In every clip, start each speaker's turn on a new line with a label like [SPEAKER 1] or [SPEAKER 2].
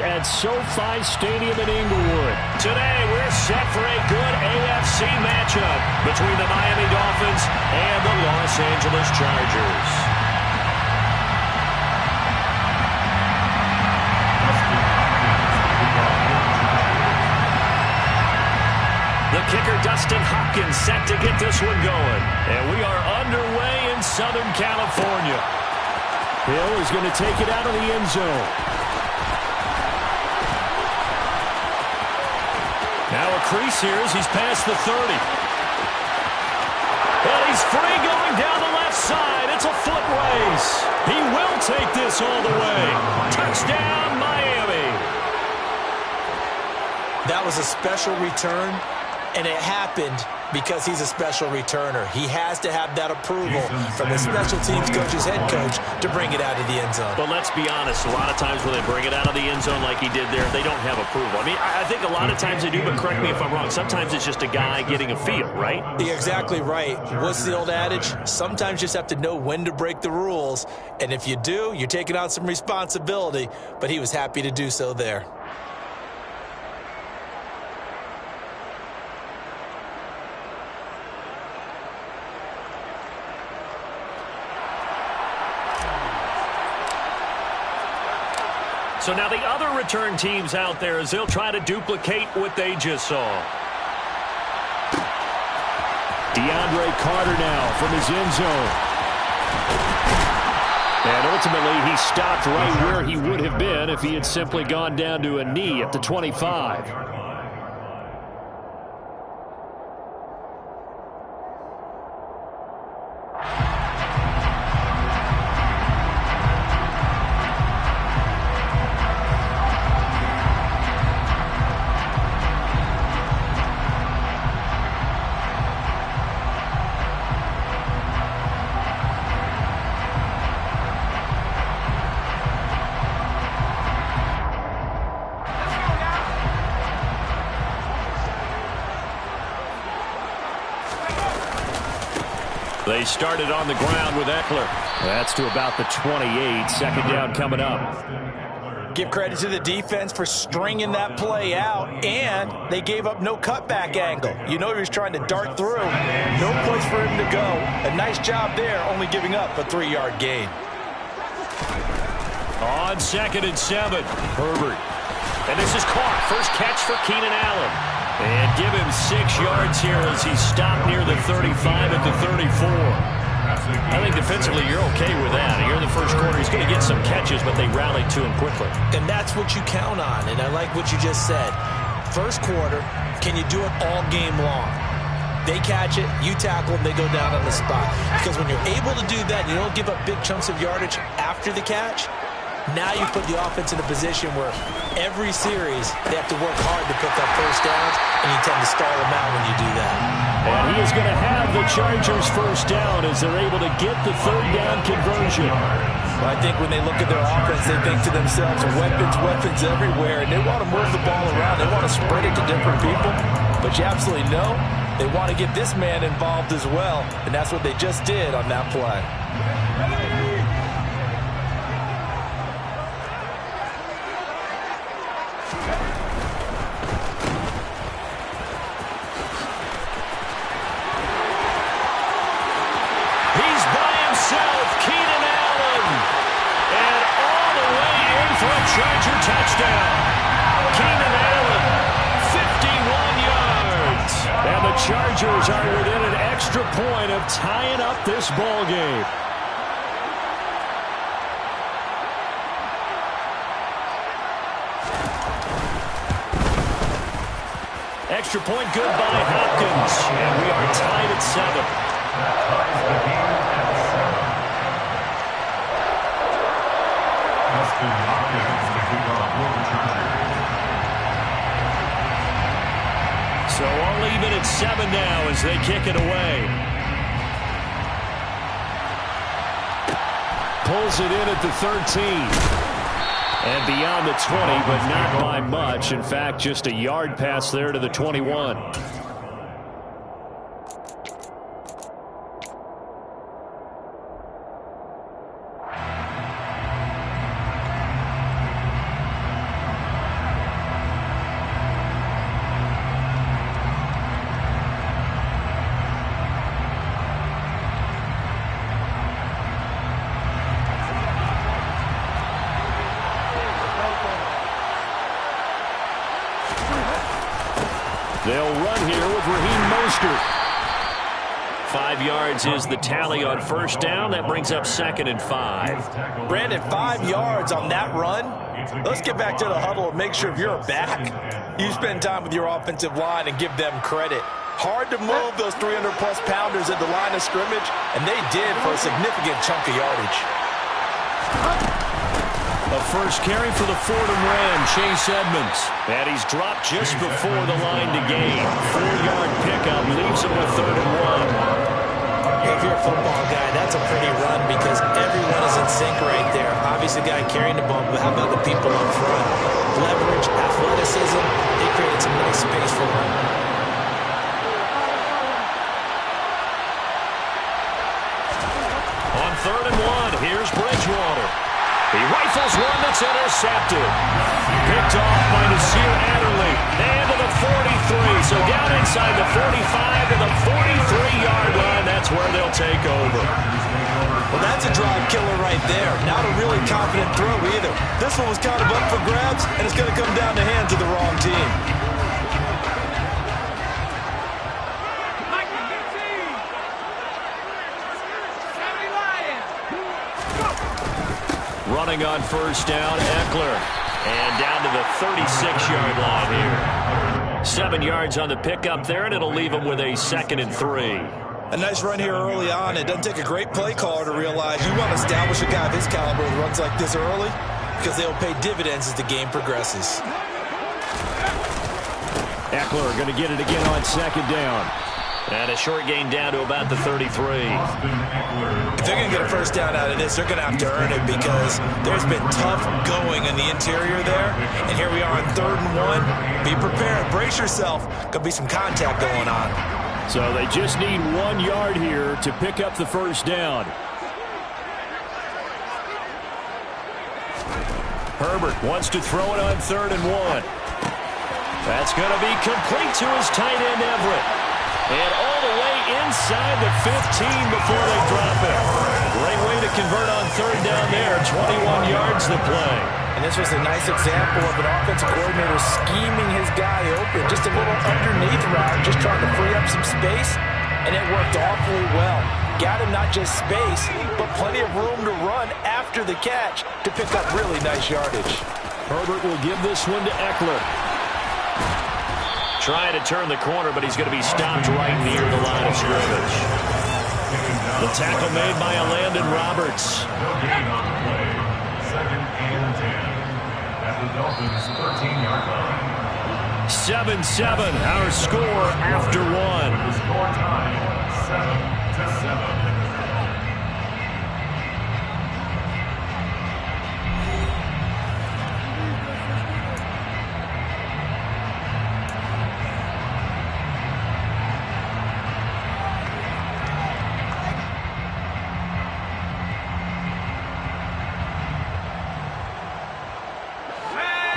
[SPEAKER 1] At SoFi Stadium in Inglewood. Today, we're set for a good AFC matchup between the Miami Dolphins and the Los Angeles Chargers. The kicker, Dustin Hopkins, set to get this one going. And we are underway in Southern California. Hill is going to take it out of the end zone. Now a crease here as he's past the 30. And he's free going down the left side. It's a foot race. He will take this all the way. Touchdown, Miami.
[SPEAKER 2] That was a special return, and it happened because he's a special returner. He has to have that approval from the special teams coach's head coach to bring it out of the end zone.
[SPEAKER 1] But let's be honest, a lot of times when they bring it out of the end zone like he did there, they don't have approval. I mean, I think a lot of times they do, but correct me if I'm wrong. Sometimes it's just a guy getting a feel, right?
[SPEAKER 2] You're exactly right. What's the old adage? Sometimes you just have to know when to break the rules. And if you do, you're taking on some responsibility. But he was happy to do so there.
[SPEAKER 1] So now the other return teams out there as they'll try to duplicate what they just saw. DeAndre Carter now from his end zone. And ultimately he stopped right where he would have been if he had simply gone down to a knee at the 25. They started on the ground with Eckler. That's to about the 28. Second down coming up.
[SPEAKER 2] Give credit to the defense for stringing that play out, and they gave up no cutback angle. You know he was trying to dart through. No place for him to go. A nice job there, only giving up a 3-yard gain.
[SPEAKER 1] On 2nd and 7, Herbert. And this is caught. First catch for Keenan Allen. And give him 6 yards here as he stopped near the 35 at the 34. I think defensively you're okay with that. Here in the first quarter, he's going to get some catches, but they rallied to him quickly.
[SPEAKER 2] And that's what you count on, and I like what you just said. First quarter, can you do it all game long? They catch it, you tackle them, they go down on the spot. Because when you're able to do that, you don't give up big chunks of yardage after the catch. Now you put the offense in a position where every series they have to work hard to pick up first downs, and you tend to stall them out when you do that.
[SPEAKER 1] And he is going to have the Chargers first down as they're able to get the third down conversion.
[SPEAKER 2] Well, I think when they look at their offense, they think to themselves, weapons everywhere, and they want to move the ball around. They want to spread it to different people. But you absolutely know they want to get this man involved as well, and that's what they just did on that play.
[SPEAKER 1] Charger touchdown. Keenan Allen, 51 yards. And the Chargers are within an extra point of tying up this ball game. Extra point good by Hopkins. And we are tied at 7. So all even at 7 now as they kick it away. Pulls it in at the 13. And beyond the 20, but not by much. In fact, just a yard pass there to the 21. They'll run here with Raheem Mostert. 5 yards is the tally on first down. That brings up 2nd and 5.
[SPEAKER 2] Brandon, 5 yards on that run. Let's get back to the huddle and make sure if you're a back, you spend time with your offensive line and give them credit. Hard to move those 300-plus pounders at the line of scrimmage, and they did for a significant chunk of yardage.
[SPEAKER 1] A first carry for the Fordham Ram, Chase Edmonds. And he's dropped just before the line to gain. 4-yard pickup leaves him with 3rd and 1.
[SPEAKER 2] If you're a football guy, that's a pretty run because everyone is in sync right there. Obviously, the guy carrying the ball, but how about the people up front? Leverage, athleticism, they created some nice space for him.
[SPEAKER 1] On 3rd and 1, here's Bridgewater. He rifles one that's intercepted. Picked off by Nasir Adderley. And to the 43. So down inside the 45 to the 43-yard line. That's where they'll take over.
[SPEAKER 2] Well, that's a drive killer right there. Not a really confident throw either. This one was kind of up for grabs, and it's going to come down the hands of the wrong team.
[SPEAKER 1] Running on first down, Eckler. And down to the 36-yard line here. 7 yards on the pickup there, and it'll leave him with a 2nd and 3.
[SPEAKER 2] A nice run here early on. It doesn't take a great play caller to realize you want to establish a guy of his caliber with runs like this early because they'll pay dividends as the game progresses.
[SPEAKER 1] Eckler going to get it again on 2nd down. And a short gain down to about the 33.
[SPEAKER 2] If they're going to get a first down out of this, they're going to have to earn it because there's been tough going in the interior there. And here we are on 3rd and 1. Be prepared. Brace yourself. Could be some contact going on.
[SPEAKER 1] So they just need 1 yard here to pick up the first down. Herbert wants to throw it on 3rd and 1. That's going to be complete to his tight end, Everett. And all the way inside the 15 before they drop it. Great way to convert on 3rd down there. 21 yards to play.
[SPEAKER 2] And this was a nice example of an offensive coordinator scheming his guy open. Just a little underneath route, just trying to free up some space. And it worked awfully well. Got him not just space, but plenty of room to run after the catch to pick up really nice yardage.
[SPEAKER 1] Herbert will give this one to Eckler. Trying to turn the corner, but he's going to be stopped right near the line of scrimmage. The tackle made by Landon Roberts. 7-7, our score after 1. Score time, 7-7.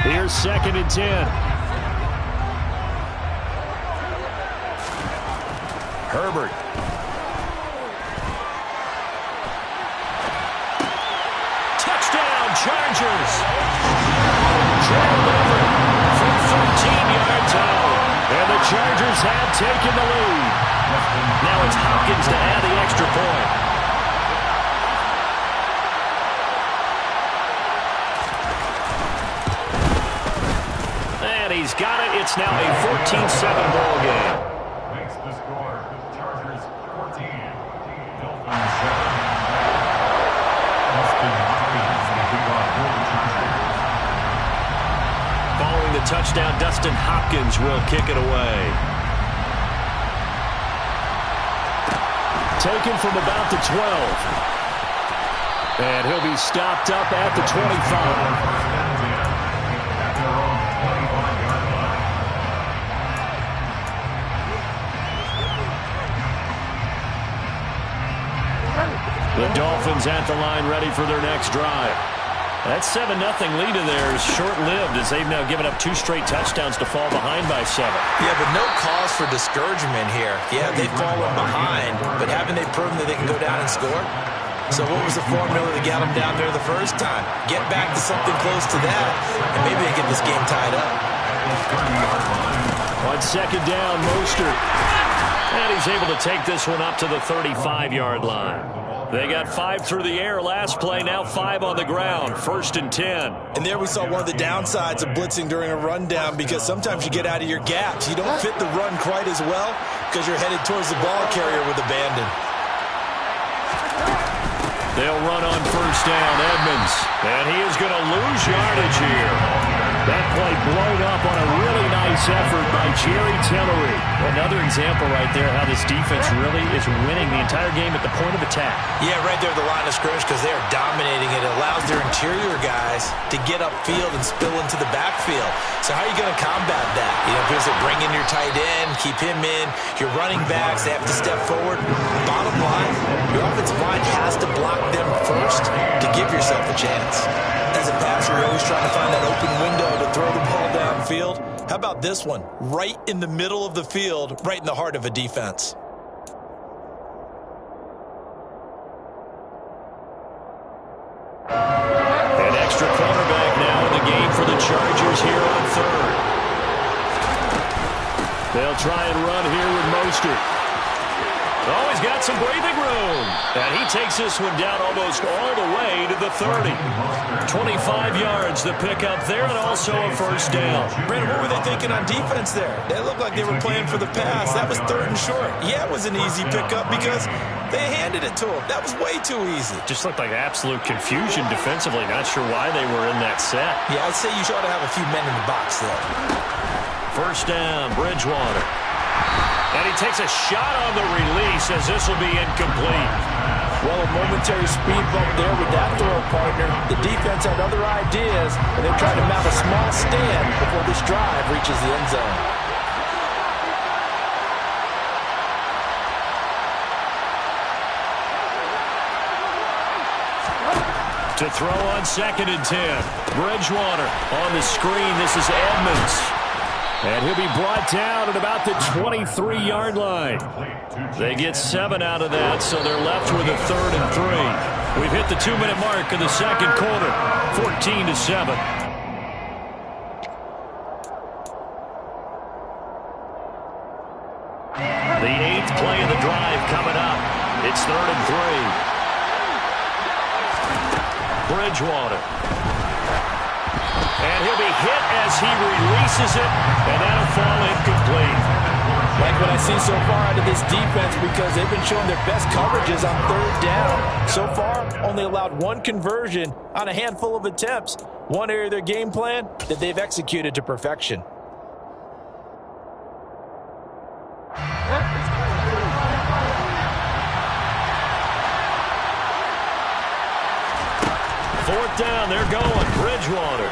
[SPEAKER 1] Here's 2nd and 10. Herbert. Touchdown, Chargers. Gerald Everett from 13 yards out. And the Chargers have taken the lead. Now it's Hopkins to add the extra point. He's got it. It's now a 14-7 ball game. Makes the score. Chargers 14. Dolphins 7. Following the touchdown, Dustin Hopkins will kick it away. Taken from about the 12. And he'll be stopped up at the 25. The Dolphins at the line ready for their next drive. That 7-0 lead of theirs short-lived as they've now given up 2 straight touchdowns to fall behind by 7.
[SPEAKER 2] Yeah, but no cause for discouragement here. Yeah, they've fallen behind, but haven't they proven that they can go down and score? So what was the formula to get them down there the first time? Get back to something close to that, and maybe they get this game tied up.
[SPEAKER 1] On second down, Mostert. And he's able to take this one up to the 35-yard line. They got 5 through the air last play, now 5 on the ground, 1st and 10.
[SPEAKER 2] And there we saw one of the downsides of blitzing during a rundown, because sometimes you get out of your gaps. You don't fit the run quite as well because you're headed towards the ball carrier with abandon.
[SPEAKER 1] They'll run on 1st down, Edmonds. And he is going to lose yardage here. That play blown up on a really nice effort by Jerry Tillery. Another example right there how this defense really is winning the entire game at the point of attack.
[SPEAKER 2] Yeah, right there at the line of scrimmage, because they are dominating it. It allows their interior guys to get upfield and spill into the backfield. So how are you going to combat that? You know, because they bring in your tight end, keep him in. Your running backs, they have to step forward. Bottom line, your offensive line has to block them first to give yourself a chance. As a passer, you're always trying to find that open window to throw the ball downfield. How about this one? Right in the middle of the field, right in the heart of a defense.
[SPEAKER 1] An extra cornerback now in the game for the Chargers here on 3rd. They'll try and run here with Mostert. Oh, he's got some breathing room. And he takes this one down almost all the way to the 30. 25 yards the pickup there, and also a 1st down.
[SPEAKER 2] Brandon, what were they thinking on defense there? They looked like they were playing for the pass. That was 3rd and short. Yeah, it was an easy pickup because they handed it to him. That was way too easy.
[SPEAKER 1] Just looked like absolute confusion defensively. Not sure why they were in that set.
[SPEAKER 2] Yeah, I'd say you ought to have a few men in the box there.
[SPEAKER 1] 1st down, Bridgewater. And he takes a shot on the release as this will be incomplete.
[SPEAKER 3] Well, a momentary speed bump there with that throw, partner. The defense had other ideas, and they're trying to mount a small stand before this drive reaches the end zone.
[SPEAKER 1] To throw on 2nd and 10. Bridgewater on the screen. This is Edmonds. And he'll be brought down at about the 23-yard line. They get 7 out of that, so they're left with a 3rd and 3. We've hit the 2-minute mark of the second quarter, 14-7. The 8th play of the drive coming up. It's 3rd and 3. Bridgewater. And he'll be hit as he releases it, and that'll fall incomplete.
[SPEAKER 3] Like what I see so far out of this defense, because they've been showing their best coverages on 3rd down. So far, only allowed 1 conversion on a handful of attempts. One area of their game plan that they've executed to perfection.
[SPEAKER 1] Fourth down, they're going. Bridgewater.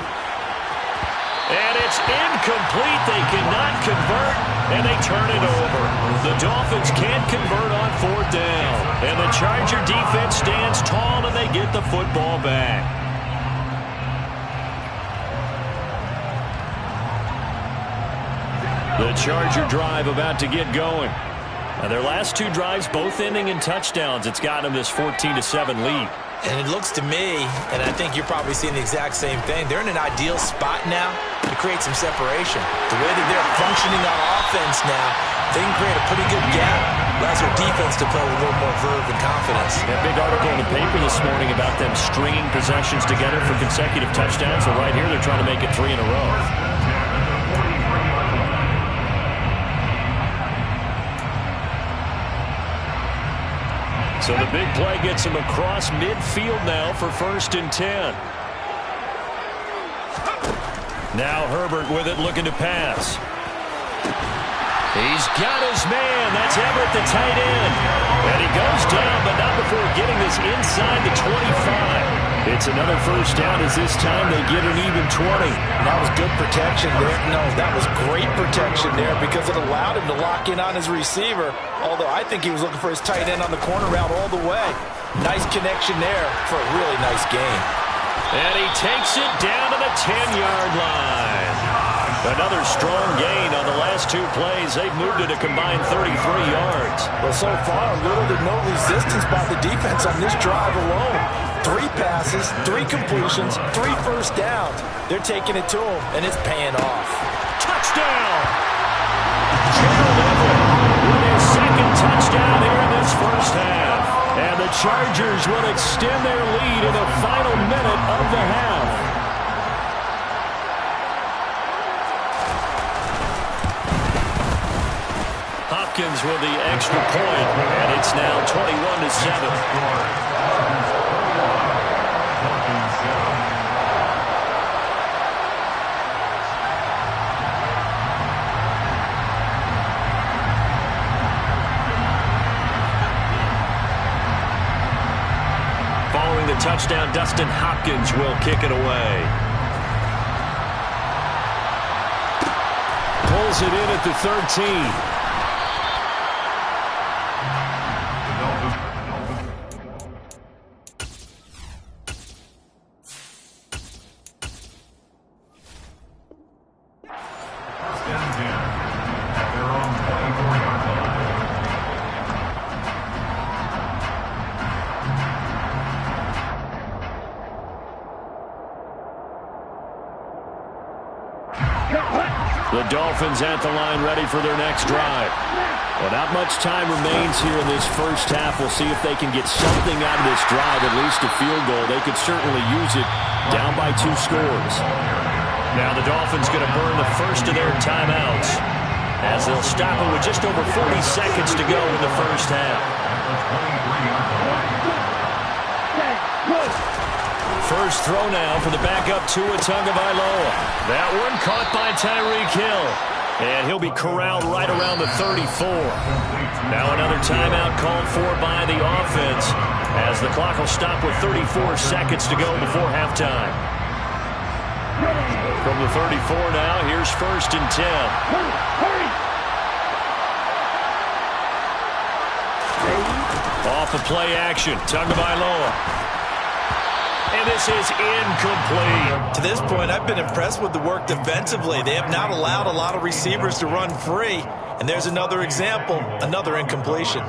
[SPEAKER 1] And it's incomplete. They cannot convert, and they turn it over. The Dolphins can't convert on 4th down. And the Charger defense stands tall, and they get the football back. The Charger drive about to get going. And their last 2 drives both ending in touchdowns. It's gotten them this 14-7 lead.
[SPEAKER 2] And it looks to me, and I think you're probably seeing the exact same thing, they're in an ideal spot now to create some separation. The way that they're functioning on offense now, they can create a pretty good gap. Allows their defense to play with a little more verve and confidence.
[SPEAKER 1] A big article in the paper this morning about them stringing possessions together for consecutive touchdowns. So right here, they're trying to make it 3 in a row. So the big play gets him across midfield now for 1st and 10. Now Herbert with it, looking to pass. He's got his man. That's Everett, the tight end. And he goes down, but not before getting this inside the 25. It's another 1st down as this time they get an even 20.
[SPEAKER 3] That was good protection there. No, that was great protection there because it allowed him to lock in on his receiver. Although I think he was looking for his tight end on the corner route all the way. Nice connection there for a really nice game.
[SPEAKER 1] And he takes it down to the 10-yard line. Another strong gain on the last 2 plays. They've moved it a combined 33 yards.
[SPEAKER 3] Well, so far, little to no resistance by the defense on this drive alone. 3 passes, 3 completions, 3 first downs. They're taking it to him, and it's paying off.
[SPEAKER 1] Touchdown! to deliver with his second touchdown here in this first half. And the Chargers will extend their lead in the final minute of the half. Hopkins with the extra point, and it's now 21-7. Following the touchdown, Dustin Hopkins will kick it away. Pulls it in at the 13. The Dolphins at the line ready for their next drive. Well, not much time remains here in this first half. We'll see if they can get something out of this drive, at least a field goal. They could certainly use it down by 2 scores. Now the Dolphins going to burn the first of their timeouts as they'll stop it with just over 40 seconds to go in the first half. First throw now for the backup Tua Tagovailoa. That one caught by Tyreek Hill. And he'll be corralled right around the 34. Now another timeout called for by the offense as the clock will stop with 34 seconds to go before halftime. From the 34 now, here's 1st and 10. Off of play action, Tagovailoa. And this is incomplete.
[SPEAKER 2] To this point, I've been impressed with the work defensively. They have not allowed a lot of receivers to run free. And there's another example, another incompletion.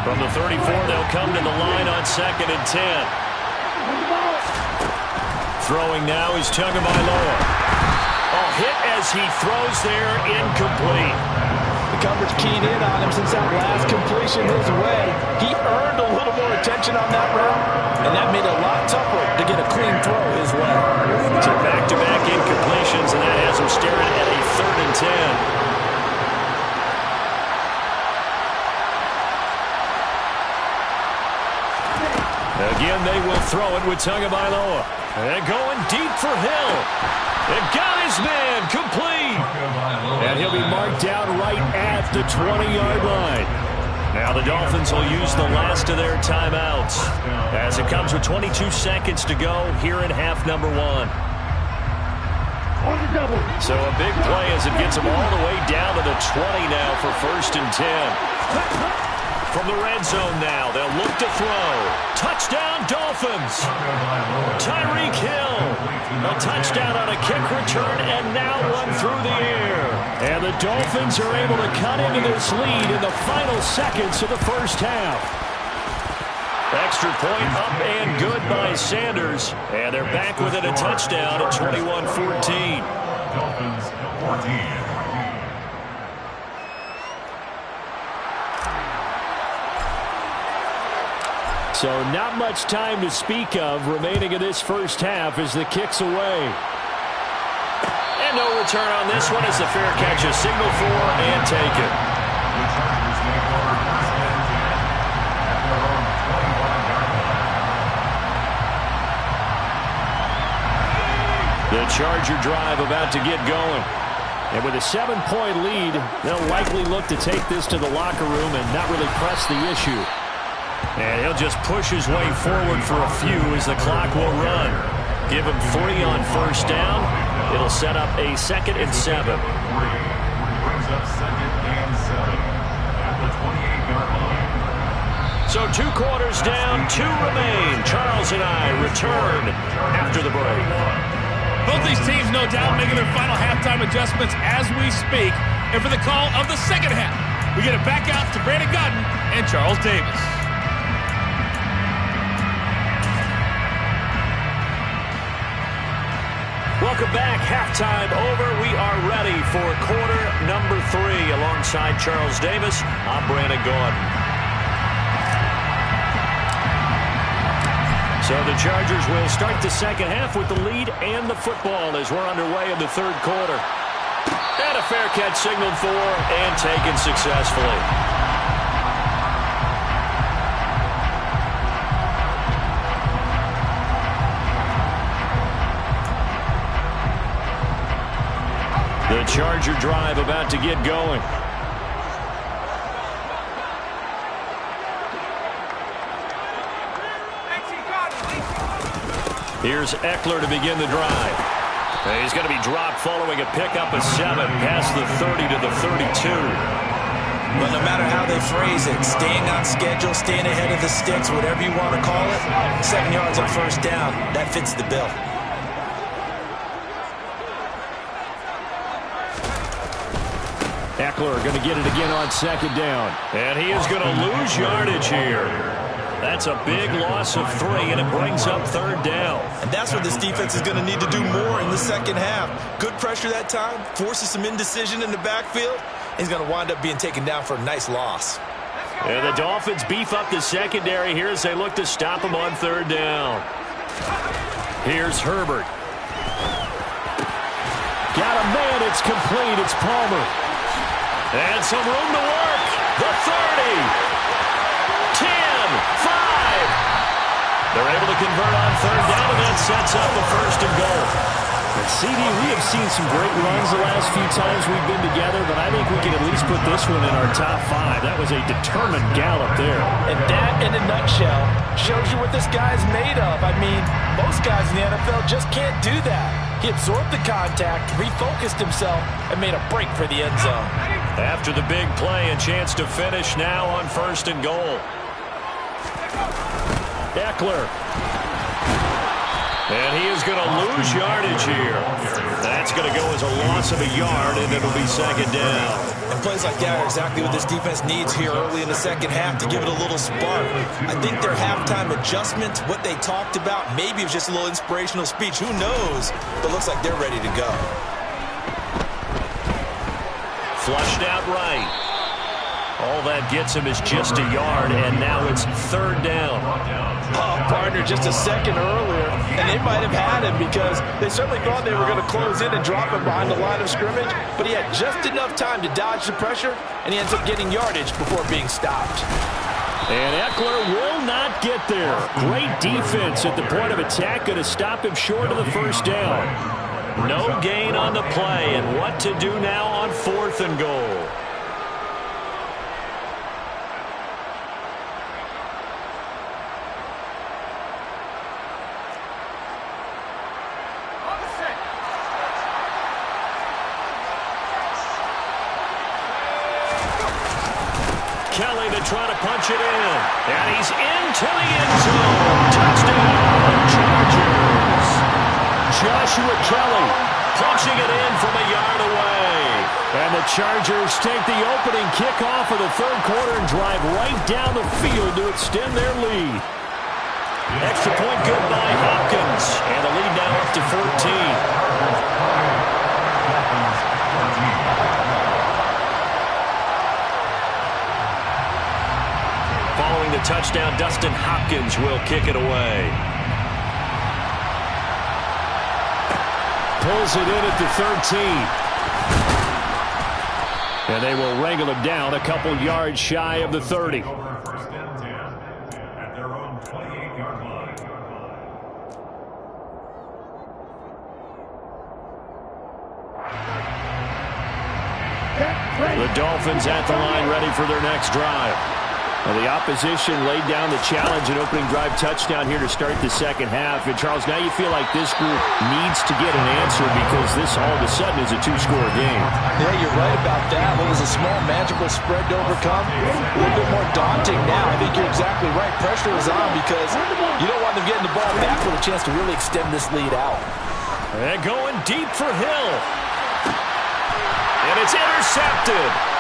[SPEAKER 1] From the 34, they'll come to the line on 2nd and 10. Throwing now is Tagovailoa. Oh, hit as he throws there, incomplete.
[SPEAKER 3] The coverage keyed in on him since that last completion his way. He earned a little more attention on that route, and that made it a lot tougher to get a clean throw his way.
[SPEAKER 1] So back-to-back incompletions, and that has him staring at a 3rd and 10. Again, they will throw it with Tagovailoa. And going deep for Hill. It got his man, complete. And he'll be marked down right at the 20-yard line. Now the Dolphins will use the last of their timeouts as it comes with 22 seconds to go here in half number 1. So a big play as it gets them all the way down to the 20 now for 1st and 10. From the red zone now, they'll look to throw. Touchdown, Dolphins. Tyreek Hill. A touchdown on a kick return, and now one through the air. And the Dolphins are able to cut into this lead in the final seconds of the first half. Extra point up and good by Sanders. And they're back within a touchdown at 21-14.
[SPEAKER 4] Dolphins 14.
[SPEAKER 1] So not much time to speak of remaining in this first half as the kick's away. And no return on this one as the fair catch is signaled for and taken. The Charger drive about to get going. And with a 7-point lead, they'll likely look to take this to the locker room and not really press the issue. And he'll just push his way forward for a few as the clock will run. Give him 3 on first down. It'll set up a 2nd and 7.
[SPEAKER 4] Brings up 2nd and 7 at the 28-yard line.
[SPEAKER 1] So 2 quarters down, 2 remain. Charles and I return after the break.
[SPEAKER 5] Both these teams, no doubt, making their final halftime adjustments as we speak. And for the call of the second half, we get it back out to Brandon Gaudin and Charles Davis.
[SPEAKER 1] Welcome back. Halftime over. We are ready for quarter number 3. Alongside Charles Davis, I'm Brandon Gaudin. So the Chargers will start the second half with the lead and the football as we're underway in the third quarter. And a fair catch signaled for and taken successfully. The Charger drive about to get going. Here's Eckler to begin the drive. He's going to be dropped following a pickup of 7 past the 30 to the 32.
[SPEAKER 2] But no matter how they phrase it, staying on schedule, staying ahead of the sticks, whatever you want to call it, 7 yards on first down, that fits the bill.
[SPEAKER 1] Eckler going to get it again on second down. And he is going to lose yardage here. That's a big loss of 3, and it brings up third down.
[SPEAKER 2] And that's what this defense is going to need to do more in the second half. Good pressure that time, forces some indecision in the backfield. He's going to wind up being taken down for a nice loss.
[SPEAKER 1] And the Dolphins beef up the secondary here as they look to stop him on third down. Here's Herbert. Got a man, it's complete, it's Palmer. And some room to work. The 30. 10, 5. They're able to convert on third down, and that sets up the first and goal.
[SPEAKER 3] CD, we have seen some great runs the last few times we've been together, but I think we can at least put this one in our top 5. That was a determined gallop there.
[SPEAKER 6] And that, in a nutshell, shows you what this guy's made of. I mean, most guys in the NFL just can't do that. He absorbed the contact, refocused himself, and made a break for the end zone.
[SPEAKER 1] After the big play, a chance to finish now on first and goal. Eckler. And he is going to lose yardage here. That's going to go as a loss of a yard, and it'll be second down.
[SPEAKER 2] And plays like that are exactly what this defense needs here early in the second half to give it a little spark. I think their halftime adjustment, what they talked about, maybe it was just a little inspirational speech. Who knows? But it looks like they're ready to go.
[SPEAKER 1] Flushed out right. All that gets him is just a yard, and now it's third down.
[SPEAKER 6] Oh, partner, just a second earlier, and they might have had him because they certainly thought they were going to close in and drop him behind the line of scrimmage, but he had just enough time to dodge the pressure, and he ends up getting yardage before being stopped.
[SPEAKER 1] And Eckler will not get there. Great defense at the point of attack, going to stop him short of the first down. No gain on the play, and what to do now on fourth and goal. Kelly to try to punch it in. And he's into the end zone. Touchdown, Chargers. Joshua Kelly punching it in from a yard away. And the Chargers take the opening kickoff of the third quarter and drive right down the field to extend their lead. Extra point good by Hopkins. And the lead now up to 14. Following the touchdown, Dustin Hopkins will kick it away. Pulls it in at the 13. And they will wrangle him down a couple yards shy of the 30.
[SPEAKER 4] First and 10 at their own 28-yard line.
[SPEAKER 1] The Dolphins at the line ready for their next drive. Well, the opposition laid down the challenge and opening drive touchdown here to start the second half. And, Charles, now you feel like this group needs to get an answer because this all of a sudden is a two-score game.
[SPEAKER 6] Yeah, you're right about that. What was a small magical spread to overcome? A little bit more daunting now. I think you're exactly right. Pressure is on because you don't want them getting the ball back with a chance to really extend this lead out.
[SPEAKER 1] And going deep for Hill. And it's intercepted.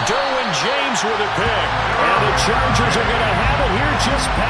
[SPEAKER 1] Derwin James with a pick. And the Chargers are going to have it here just past